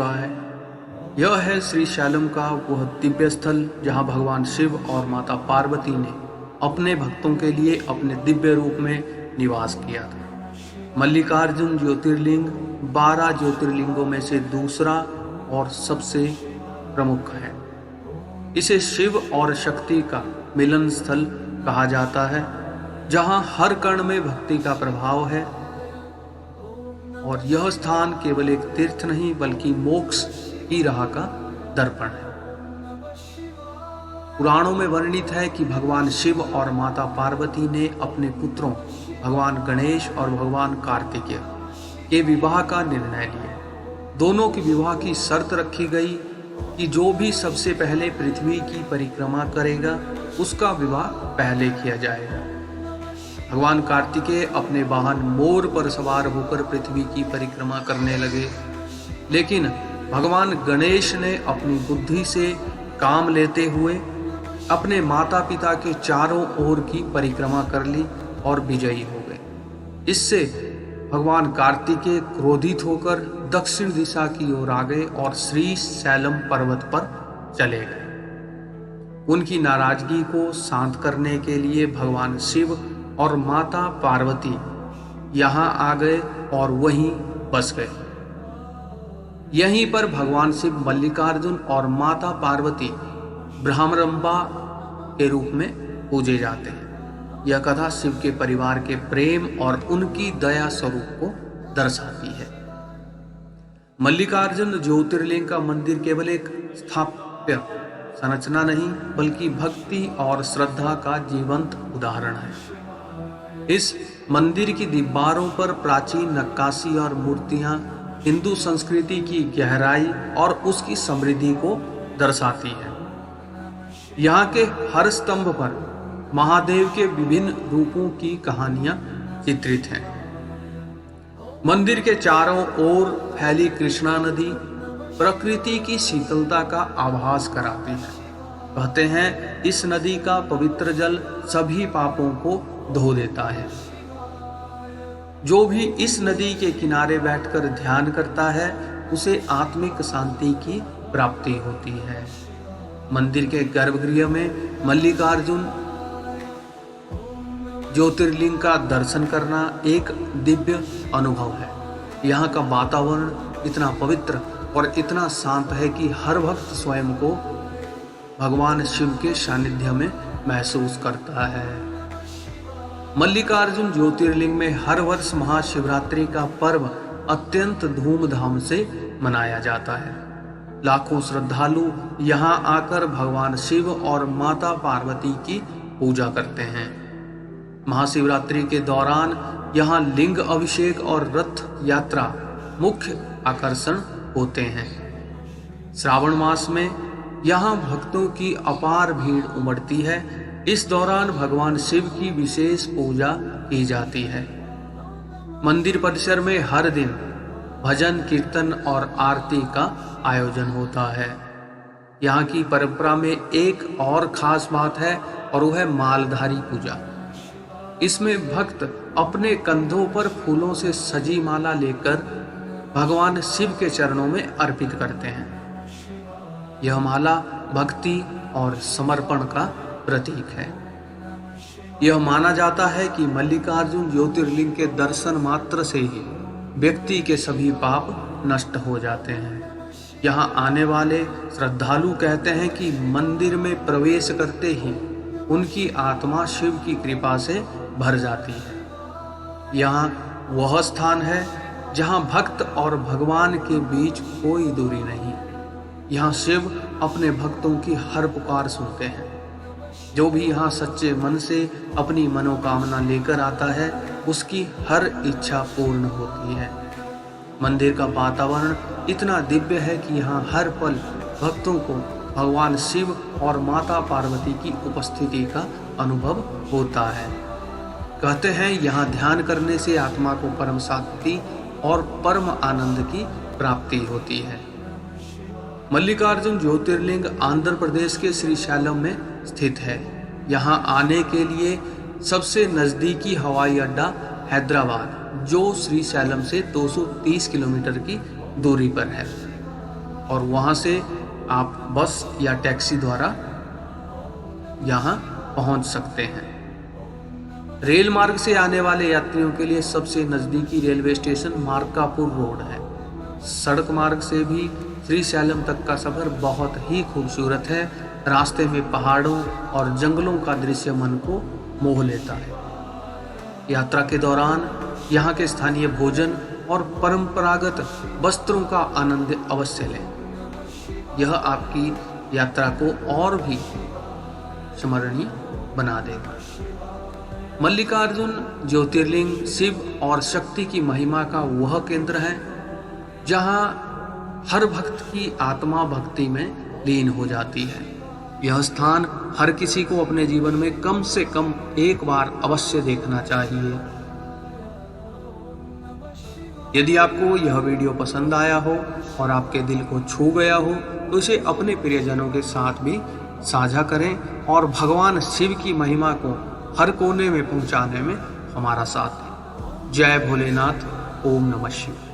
शिवाय। यह है श्री शैलम का वह दिव्य स्थल जहाँ भगवान शिव और माता पार्वती ने अपने भक्तों के लिए अपने दिव्य रूप में निवास किया था। मल्लिकार्जुन ज्योतिर्लिंग 12 ज्योतिर्लिंगों में से दूसरा और सबसे प्रमुख है। इसे शिव और शक्ति का मिलन स्थल कहा जाता है, जहाँ हर कण में भक्ति का प्रभाव है। और यह स्थान केवल एक तीर्थ नहीं बल्कि मोक्ष की राह का दर्पण है। पुराणों में वर्णित है कि भगवान शिव और माता पार्वती ने अपने पुत्रों भगवान गणेश और भगवान कार्तिकेय के विवाह का निर्णय लिया। दोनों के विवाह की शर्त रखी गई कि जो भी सबसे पहले पृथ्वी की परिक्रमा करेगा उसका विवाह पहले किया जाएगा। भगवान कार्तिकेय अपने वाहन मोर पर सवार होकर पृथ्वी की परिक्रमा करने लगे, लेकिन भगवान गणेश ने अपनी बुद्धि से काम लेते हुए अपने माता पिता के चारों ओर की परिक्रमा कर ली और विजयी हो गए। इससे भगवान कार्तिकेय क्रोधित होकर दक्षिण दिशा की ओर आ गए और श्री शैलम पर्वत पर चले गए। उनकी नाराजगी को शांत करने के लिए भगवान शिव और माता पार्वती यहाँ आ गए और वहीं बस गए। यहीं पर भगवान शिव मल्लिकार्जुन और माता पार्वती ब्रह्मरंभा के रूप में पूजे जाते हैं। यह कथा शिव के परिवार के प्रेम और उनकी दया स्वरूप को दर्शाती है। मल्लिकार्जुन ज्योतिर्लिंग का मंदिर केवल एक स्थापत्य संरचना नहीं बल्कि भक्ति और श्रद्धा का जीवंत उदाहरण है। इस मंदिर की दीवारों पर प्राचीन नक्काशी और मूर्तियां हिंदू संस्कृति की गहराई और उसकी समृद्धि को दर्शाती है। यहाँ के हर स्तंभ पर महादेव के विभिन्न रूपों की कहानियां चित्रित हैं। मंदिर के चारों ओर फैली कृष्णा नदी प्रकृति की शीतलता का आभास कराती है। कहते हैं इस नदी का पवित्र जल सभी पापों को धो देता है। जो भी इस नदी के किनारे बैठकर ध्यान करता है उसे आत्मिक शांति की प्राप्ति होती है। मंदिर के गर्भगृह में मल्लिकार्जुन ज्योतिर्लिंग का दर्शन करना एक दिव्य अनुभव है। यहाँ का वातावरण इतना पवित्र और इतना शांत है कि हर भक्त स्वयं को भगवान शिव के सानिध्य में महसूस करता है। मल्लिकार्जुन ज्योतिर्लिंग में हर वर्ष महाशिवरात्रि का पर्व अत्यंत धूमधाम से मनाया जाता है। लाखों श्रद्धालु यहाँ आकर भगवान शिव और माता पार्वती की पूजा करते हैं। महाशिवरात्रि के दौरान यहाँ लिंग अभिषेक और रथ यात्रा मुख्य आकर्षण होते हैं। श्रावण मास में यहाँ भक्तों की अपार भीड़ उमड़ती है। इस दौरान भगवान शिव की विशेष पूजा की जाती है। मंदिर परिसर में हर दिन भजन कीर्तन और आरती का आयोजन होता है। यहाँ की परंपरा में एक और खास बात है और वह है मालधारी पूजा। इसमें भक्त अपने कंधों पर फूलों से सजी माला लेकर भगवान शिव के चरणों में अर्पित करते हैं। यह माला भक्ति और समर्पण का प्रतीक है। यह माना जाता है कि मल्लिकार्जुन ज्योतिर्लिंग के दर्शन मात्र से ही व्यक्ति के सभी पाप नष्ट हो जाते हैं। यहाँ आने वाले श्रद्धालु कहते हैं कि मंदिर में प्रवेश करते ही उनकी आत्मा शिव की कृपा से भर जाती है। यहाँ वह स्थान है जहाँ भक्त और भगवान के बीच कोई दूरी नहीं। यहाँ शिव अपने भक्तों की हर पुकार सुनते हैं। जो भी यहाँ सच्चे मन से अपनी मनोकामना लेकर आता है उसकी हर इच्छा पूर्ण होती है। मंदिर का वातावरण इतना दिव्य है कि यहाँ हर पल भक्तों को भगवान शिव और माता पार्वती की उपस्थिति का अनुभव होता है। कहते हैं यहाँ ध्यान करने से आत्मा को परम शांति और परम आनंद की प्राप्ति होती है। मल्लिकार्जुन ज्योतिर्लिंग आंध्र प्रदेश के श्रीशैलम में स्थित है। यहाँ आने के लिए सबसे नज़दीकी हवाई अड्डा हैदराबाद, जो श्रीशैलम से 230 किलोमीटर की दूरी पर है। और वहाँ से आप बस या टैक्सी द्वारा यहाँ पहुँच सकते हैं। रेल मार्ग से आने वाले यात्रियों के लिए सबसे नज़दीकी रेलवे स्टेशन मार्कापुर रोड है। सड़क मार्ग से भी श्रीशैलम तक का सफ़र बहुत ही खूबसूरत है। रास्ते में पहाड़ों और जंगलों का दृश्य मन को मोह लेता है। यात्रा के दौरान यहाँ के स्थानीय भोजन और परंपरागत वस्त्रों का आनंद अवश्य लें। यह आपकी यात्रा को और भी स्मरणीय बना देगा। मल्लिकार्जुन ज्योतिर्लिंग शिव और शक्ति की महिमा का वह केंद्र है जहाँ हर भक्त की आत्मा भक्ति में लीन हो जाती है। यह स्थान हर किसी को अपने जीवन में कम से कम एक बार अवश्य देखना चाहिए। यदि आपको यह वीडियो पसंद आया हो और आपके दिल को छू गया हो तो इसे अपने प्रियजनों के साथ भी साझा करें और भगवान शिव की महिमा को हर कोने में पहुंचाने में हमारा साथ दें। जय भोलेनाथ। ओम नमः शिवाय।